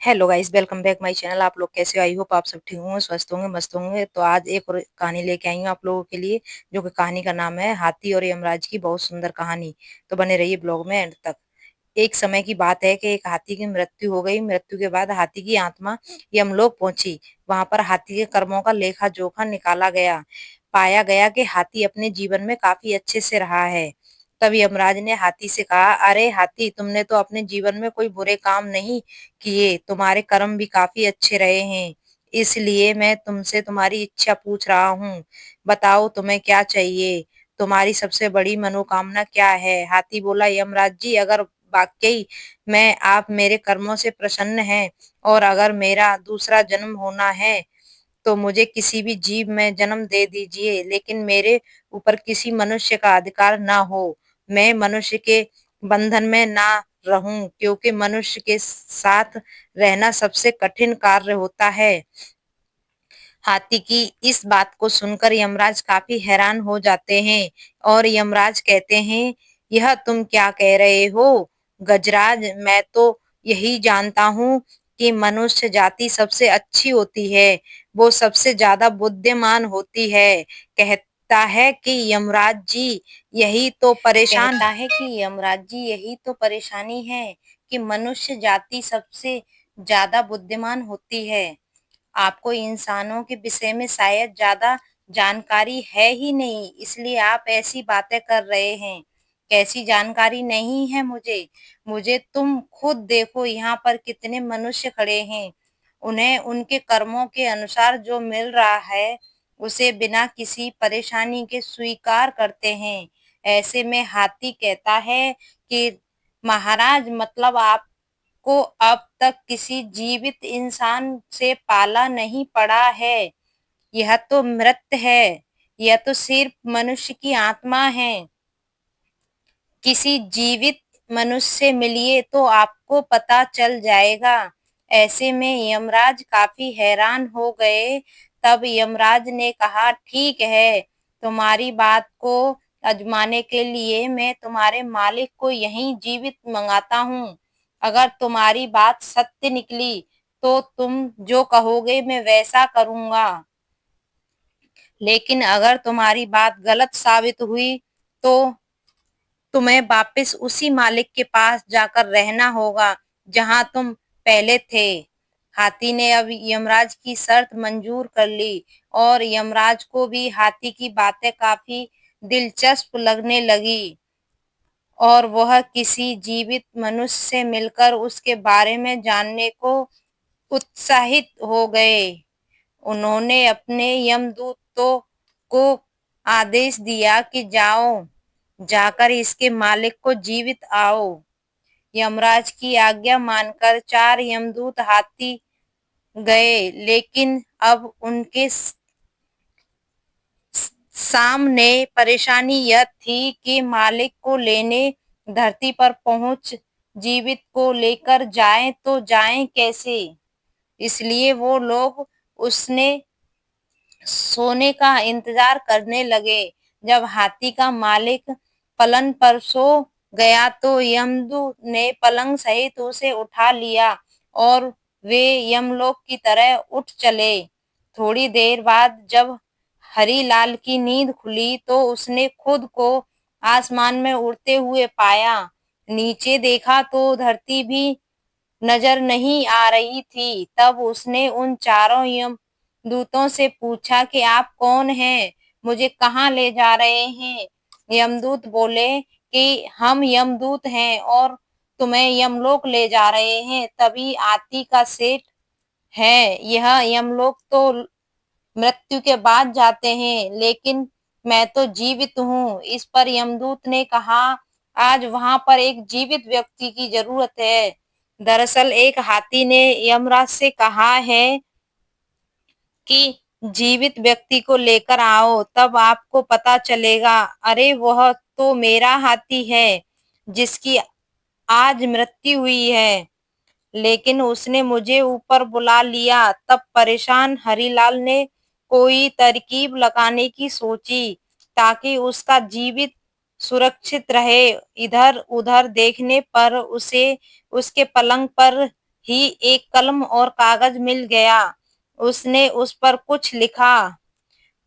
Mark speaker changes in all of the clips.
Speaker 1: Hello guys, welcome back my channel. आप लोग कैसे हो? आई होप आप सब ठीक होंगे, स्वस्थ होंगे, मस्त होंगे। तो आज एक और कहानी लेके आई हूँ आप लोगों के लिए, जो कि कहानी का नाम है हाथी और यमराज की बहुत सुंदर कहानी। तो बने रहिए ब्लॉग में एंड तक। एक समय की बात है कि एक हाथी की मृत्यु हो गई। मृत्यु के बाद हाथी की आत्मा यमलोक पहुंची। वहां पर हाथी के कर्मों का लेखा जोखा निकाला गया। पाया गया कि हाथी अपने जीवन में काफी अच्छे से रहा है। तब यमराज ने हाथी से कहा, अरे हाथी, तुमने तो अपने जीवन में कोई बुरे काम नहीं किए, तुम्हारे कर्म भी काफी अच्छे रहे हैं। इसलिए मैं तुमसे तुम्हारी इच्छा पूछ रहा हूँ। बताओ तुम्हें क्या चाहिए? तुम्हारी सबसे बड़ी मनोकामना क्या है? हाथी बोला, यमराज जी, अगर वाकई मैं आप मेरे कर्मों से प्रसन्न हैं और अगर मेरा दूसरा जन्म होना है तो मुझे किसी भी जीव में जन्म दे दीजिए, लेकिन मेरे ऊपर किसी मनुष्य का अधिकार ना हो। मैं मनुष्य के बंधन में ना रहूं, क्योंकि मनुष्य के साथ रहना सबसे कठिन कार्य होता है। हाथी की इस बात को सुनकर यमराज काफी हैरान हो जाते हैं और यमराज कहते हैं, यह तुम क्या कह रहे हो गजराज? मैं तो यही जानता हूँ कि मनुष्य जाति सबसे अच्छी होती है, वो सबसे ज्यादा बुद्धिमान होती है। कहता है कि यमराज जी यही तो परेशानी है कि मनुष्य जाति सबसे ज्यादा बुद्धिमान होती है। आपको इंसानों के विषय में शायद ज्यादा जानकारी है ही नहीं, इसलिए आप ऐसी बातें कर रहे हैं। कैसी जानकारी नहीं है मुझे? मुझे तुम खुद देखो, यहाँ पर कितने मनुष्य खड़े हैं। उन्हें उनके कर्मों के अनुसार जो मिल रहा है उसे बिना किसी परेशानी के स्वीकार करते हैं। ऐसे में हाथी कहता है कि महाराज, मतलब आप को अब तक किसी जीवित इंसान से पाला नहीं पड़ा है। यह तो मृत है। यह तो सिर्फ मनुष्य की आत्मा है। किसी जीवित मनुष्य से मिलिए तो आपको पता चल जाएगा। ऐसे में यमराज काफी हैरान हो गए। तब यमराज ने कहा, ठीक है, तुम्हारी बात को आजमाने के लिए मैं तुम्हारे मालिक को यहीं जीवित मंगाता हूँ। अगर तुम्हारी बात सत्य निकली तो तुम जो कहोगे मैं वैसा करूंगा, लेकिन अगर तुम्हारी बात गलत साबित हुई तो तुम्हें वापस उसी मालिक के पास जाकर रहना होगा जहां तुम पहले थे। हाथी ने अब यमराज की शर्त मंजूर कर ली और यमराज को भी हाथी की बातें काफी दिलचस्प लगने लगी और वह किसी जीवित मनुष्य से मिलकर उसके बारे में जानने को उत्साहित हो गए। उन्होंने अपने यमदूतों को आदेश दिया कि जाओ, जाकर इसके मालिक को जीवित आओ। यमराज की आज्ञा मानकर 4 यमदूत हाथी गए, लेकिन अब उनके सामने परेशानी यह थी कि मालिक को लेने धरती पर पहुंच जीवित को लेकर जाएं तो जाएं कैसे। इसलिए वो लोग उसने सोने का इंतजार करने लगे। जब हाथी का मालिक पलंग पर सो गया तो यमदूत ने पलंग सहित उसे उठा लिया और वे यमलोक की तरह उठ चले। थोड़ी देर बाद जब हरीलाल की नींद खुली तो उसने खुद को आसमान में उड़ते हुए पाया। नीचे देखा तो धरती भी नजर नहीं आ रही थी। तब उसने उन चारों यमदूतों से पूछा कि आप कौन हैं? मुझे कहाँ ले जा रहे हैं? यमदूत बोले कि हम यमदूत हैं और तुम्हें यमलोक ले जा रहे हैं। तभी आती का सेठ है। यह यमलोक तो मृत्यु के बाद जाते हैं, लेकिन मैं तो जीवित हूँ। इस पर यमदूत ने कहा, आज वहां पर एक जीवित व्यक्ति की जरूरत है। दरअसल एक हाथी ने यमराज से कहा है कि जीवित व्यक्ति को लेकर आओ, तब आपको पता चलेगा। अरे वह तो मेरा हाथी है जिसकी आज मृत्यु हुई है, लेकिन उसने मुझे ऊपर बुला लिया। तब परेशान हरीलाल ने कोई तरकीब लगाने की सोची ताकि उसका जीवित सुरक्षित रहे। इधर उधर देखने पर उसे उसके पलंग पर ही एक कलम और कागज मिल गया। उसने उस पर कुछ लिखा।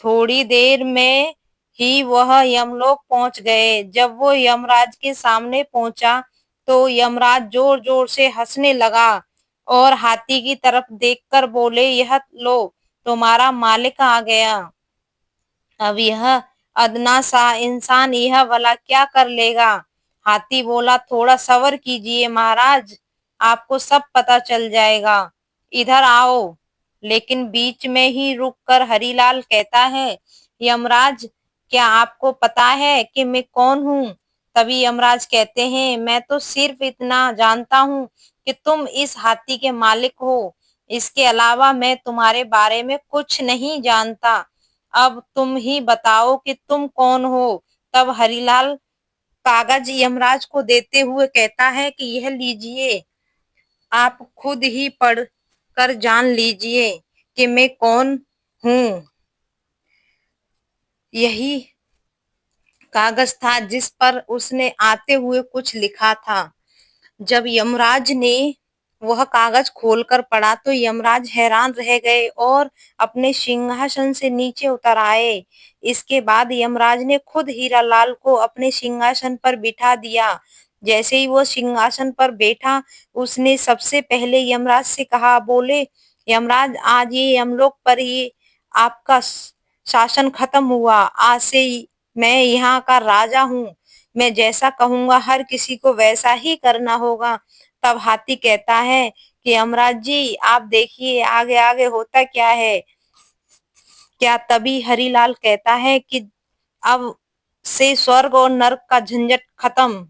Speaker 1: थोड़ी देर में ही वह यमलोक पहुंच गए। जब वो यमराज के सामने पहुंचा तो यमराज जोर जोर से हंसने लगा और हाथी की तरफ देखकर बोले, यह लो, तुम्हारा मालिक आ गया। अब यह अदना सा इंसान यह भला क्या कर लेगा। हाथी बोला, थोड़ा सब्र कीजिए महाराज, आपको सब पता चल जाएगा। इधर आओ। लेकिन बीच में ही रुककर हरीलाल कहता है, यमराज, क्या आपको पता है कि मैं कौन हूँ? तभी यमराज कहते हैं, मैं तो सिर्फ इतना जानता हूँ कि तुम इस हाथी के मालिक हो। इसके अलावा मैं तुम्हारे बारे में कुछ नहीं जानता। अब तुम ही बताओ कि तुम कौन हो। तब हरिलाल कागज यमराज को देते हुए कहता है कि यह लीजिए, आप खुद ही पढ़ कर जान लीजिए कि मैं कौन हूँ। यही कागज था जिस पर उसने आते हुए कुछ लिखा था। जब यमराज ने वह कागज खोलकर पढ़ा तो यमराज हैरान रह गए और अपने सिंहासन से नीचे उतर आए। इसके बाद यमराज ने खुद हीरालाल को अपने सिंहासन पर बिठा दिया। जैसे ही वो सिंहासन पर बैठा, उसने सबसे पहले यमराज से कहा, बोले, यमराज, आज ये यमलोक पर ही आपका शासन खत्म हुआ। आज से मैं यहाँ का राजा हूँ। मैं जैसा कहूंगा हर किसी को वैसा ही करना होगा। तब हाथी कहता है कि यमराज जी, आप देखिए आगे आगे होता क्या है। क्या तभी हरिलाल कहता है कि अब से स्वर्ग और नरक का झंझट खत्म,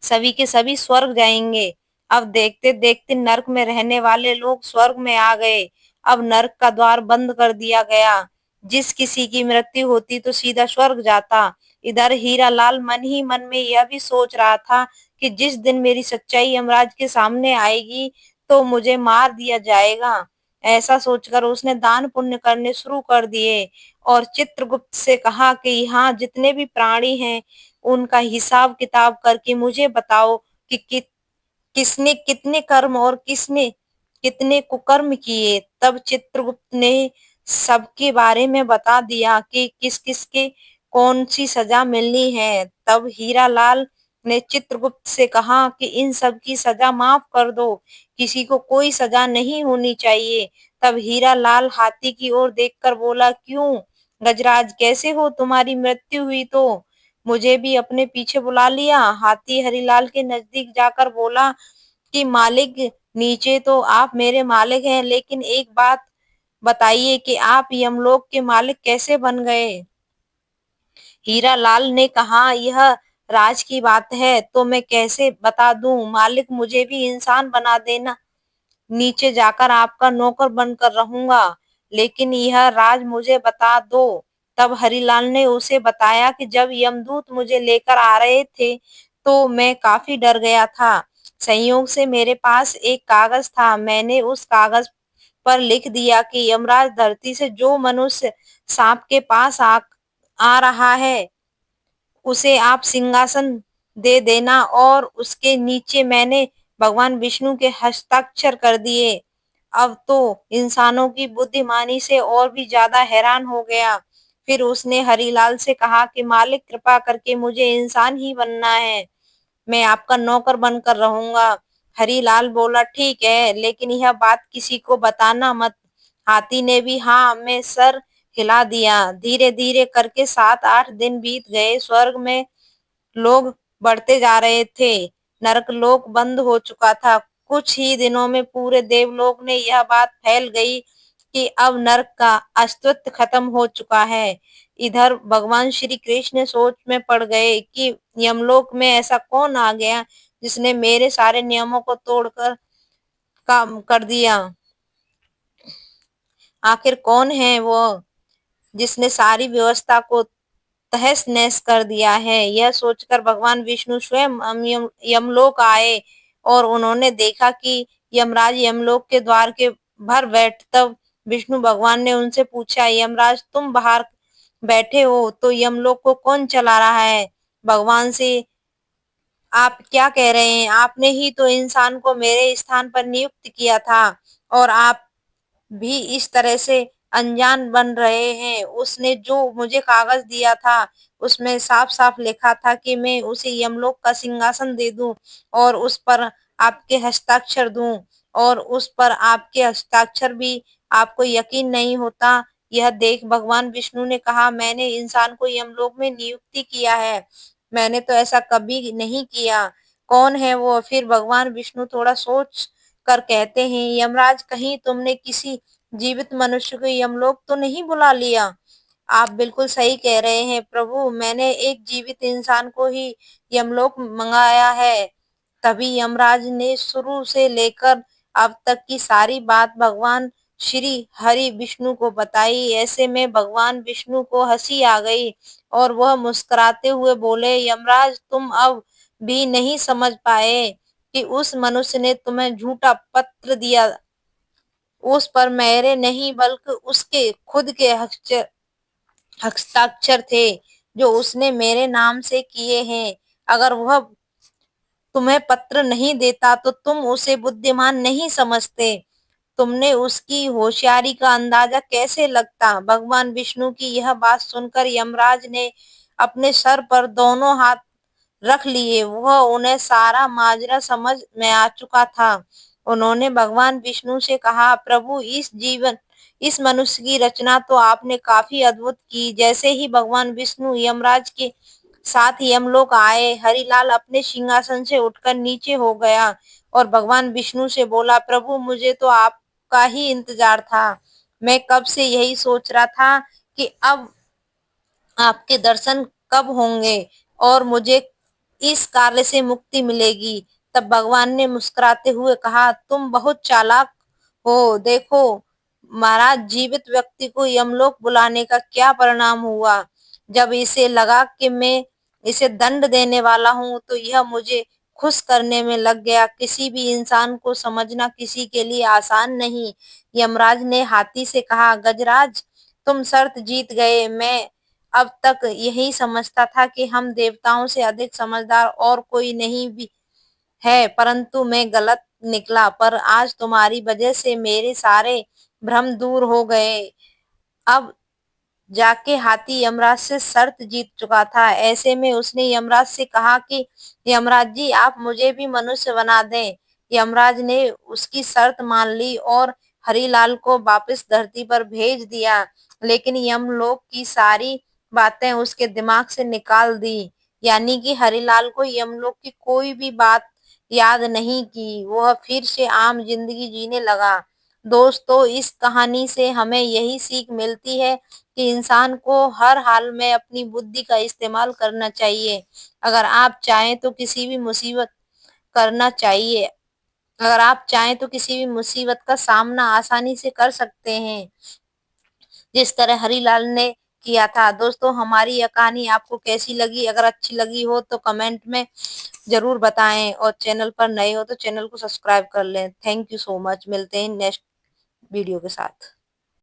Speaker 1: सभी के सभी स्वर्ग जाएंगे। अब देखते देखते नरक में रहने वाले लोग स्वर्ग में आ गए। अब नरक का द्वार बंद कर दिया गया। जिस किसी की मृत्यु होती तो सीधा स्वर्ग जाता। इधर हीरालाल मन ही मन में यह भी सोच रहा था कि जिस दिन मेरी सच्चाई यमराज के सामने आएगी तो मुझे मार दिया जाएगा। ऐसा सोचकर उसने दान पुण्य करने शुरू कर दिए और चित्रगुप्त से कहा कि यहाँ जितने भी प्राणी हैं उनका हिसाब किताब करके मुझे बताओ कि किसने कितने कर्म और किसने कितने कुकर्म किए। तब चित्रगुप्त ने सबके बारे में बता दिया कि किस किस के कौन सी सजा मिलनी है। तब हीरालाल ने चित्रगुप्त से कहा कि इन सब की सजा माफ कर दो, किसी को कोई सजा नहीं होनी चाहिए। तब हीरालाल हाथी की ओर देखकर बोला, क्यों गजराज, कैसे हो? तुम्हारी मृत्यु हुई तो मुझे भी अपने पीछे बुला लिया। हाथी हरिलाल के नजदीक जाकर बोला कि मालिक, नीचे तो आप मेरे मालिक हैं, लेकिन एक बात बताइए कि आप यमलोक के मालिक कैसे बन गए? हीरालाल ने कहा, यह राज की बात है तो मैं कैसे बता दूं। मालिक, मुझे भी इंसान बना देना, नीचे जाकर आपका नौकर बनकर रहूंगा, लेकिन यह राज मुझे बता दो। तब हरिलाल ने उसे बताया कि जब यमदूत मुझे लेकर आ रहे थे तो मैं काफी डर गया था। संयोग से मेरे पास एक कागज था। मैंने उस कागज पर लिख दिया कि यमराज धरती से जो मनुष्य सांप के पास आ रहा है उसे आप सिंहासन दे देना, और उसके नीचे मैंने भगवान विष्णु के हस्ताक्षर कर दिए। अब तो इंसानों की बुद्धिमानी से और भी ज्यादा हैरान हो गया। फिर उसने हरिलाल से कहा कि मालिक, कृपा करके मुझे इंसान ही बनना है, मैं आपका नौकर बनकर रहूंगा। हरिलाल बोला, ठीक है, लेकिन यह बात किसी को बताना मत। हाथी ने भी हाँ में सर हिला दिया। धीरे धीरे करके 7-8 दिन बीत गए। स्वर्ग में लोग बढ़ते जा रहे थे। नरक लोक बंद हो चुका था। कुछ ही दिनों में पूरे देवलोक में यह बात फैल गई कि अब नरक का अस्तित्व खत्म हो चुका है। इधर भगवान श्री कृष्ण सोच में पड़ गए कि यमलोक में ऐसा कौन आ गया जिसने मेरे सारे नियमों को तोड़कर काम कर दिया। आखिर कौन है वो जिसने सारी व्यवस्था को तहस नहस कर दिया है। यह सोचकर भगवान विष्णु स्वयं यमलोक आए और उन्होंने देखा कि यमराज यमलोक के द्वार के भर बैठ। तब विष्णु भगवान ने उनसे पूछा, यमराज, तुम बाहर बैठे हो तो यमलोक को कौन चला रहा है? भगवान से आप क्या कह रहे हैं? आपने ही तो इंसान को मेरे स्थान पर नियुक्त किया था और आप भी इस तरह से अनजान बन रहे हैं। उसने जो मुझे कागज दिया था, उसमें साफ-साफ लिखा था कि मैं उसे यमलोक का सिंहासन दे दूँ और उस पर आपके हस्ताक्षर दूँ और उस पर आपके हस्ताक्षर भी आपको यकीन नहीं होता। यह देख भगवान विष्णु ने कहा, मैंने इंसान को यमलोक में नियुक्ति किया है। मैंने तो ऐसा कभी नहीं किया। कौन है वो? फिर भगवान विष्णु थोड़ा सोच कर कहते हैं, यमराज कहीं तुमने किसी जीवित मनुष्य को यमलोक तो नहीं बुला लिया? आप बिल्कुल सही कह रहे हैं प्रभु, मैंने एक जीवित इंसान को ही यमलोक मंगाया है। तभी यमराज ने शुरू से लेकर अब तक की सारी बात भगवान श्री हरि विष्णु को बताई। ऐसे में भगवान विष्णु को हंसी आ गई और वह मुस्कुराते हुए बोले, यमराज तुम अब भी नहीं समझ पाए कि उस मनुष्य ने तुम्हें झूठा पत्र दिया। उस पर मेरे नहीं बल्कि उसके खुद के हस्ताक्षर थे जो उसने मेरे नाम से किए हैं। अगर वह तुम्हें पत्र नहीं देता तो तुम उसे बुद्धिमान नहीं समझते। तुमने उसकी होशियारी का अंदाजा कैसे लगता? भगवान विष्णु की यह बात सुनकर यमराज ने अपने सर पर दोनों हाथ रख लिए। वह उन्हें सारा माजरा समझ में आ चुका था। उन्होंने भगवान विष्णु से कहा, प्रभु इस मनुष्य की रचना तो आपने काफी अद्भुत की। जैसे ही भगवान विष्णु यमराज के साथ यमलोक आए, हरिलाल अपने सिंहासन से उठकर नीचे हो गया और भगवान विष्णु से बोला, प्रभु मुझे तो आपका ही इंतजार था। मैं कब से यही सोच रहा था कि अब आपके दर्शन कब होंगे और मुझे इस कार्य से मुक्ति मिलेगी। तब भगवान ने मुस्कुराते हुए कहा, तुम बहुत चालाक हो। देखो महाराज, जीवित व्यक्ति को यमलोक बुलाने का क्या परिणाम हुआ। जब इसे लगा कि मैं इसे दंड देने वाला हूँ तो यह मुझे खुश करने में लग गया। किसी भी इंसान को समझना किसी के लिए आसान नहीं। यमराज ने हाथी से कहा, गजराज तुम शर्त जीत गए। मैं अब तक यही समझता था कि हम देवताओं से अधिक समझदार और कोई नहीं भी है, परंतु मैं गलत निकला। पर आज तुम्हारी वजह से मेरे सारे भ्रम दूर हो गए। अब जाके हाथी यमराज से शर्त जीत चुका था। ऐसे में उसने यमराज से कहा कि यमराज जी आप मुझे भी मनुष्य बना दें। यमराज ने उसकी शर्त मान ली और हरिलाल को वापस धरती पर भेज दिया, लेकिन यमलोक की सारी बातें उसके दिमाग से निकाल दी। यानी कि हरिलाल को यमलोक की कोई भी बात याद नहीं की। वह फिर से आम जिंदगी जीने लगा। दोस्तों, इस कहानी से हमें यही सीख मिलती है कि इंसान को हर हाल में अपनी बुद्धि का इस्तेमाल करना चाहिए। अगर आप चाहें तो किसी भी मुसीबत करना चाहिए अगर आप चाहें तो किसी भी मुसीबत का सामना आसानी से कर सकते हैं, जिस तरह हरिलाल ने किया था। दोस्तों, हमारी यह कहानी आपको कैसी लगी? अगर अच्छी लगी हो तो कमेंट में जरूर बताएं और चैनल पर नए हो तो चैनल को सब्सक्राइब कर लें। Thank you so much. मिलते हैं नेक्स्ट वीडियो के साथ।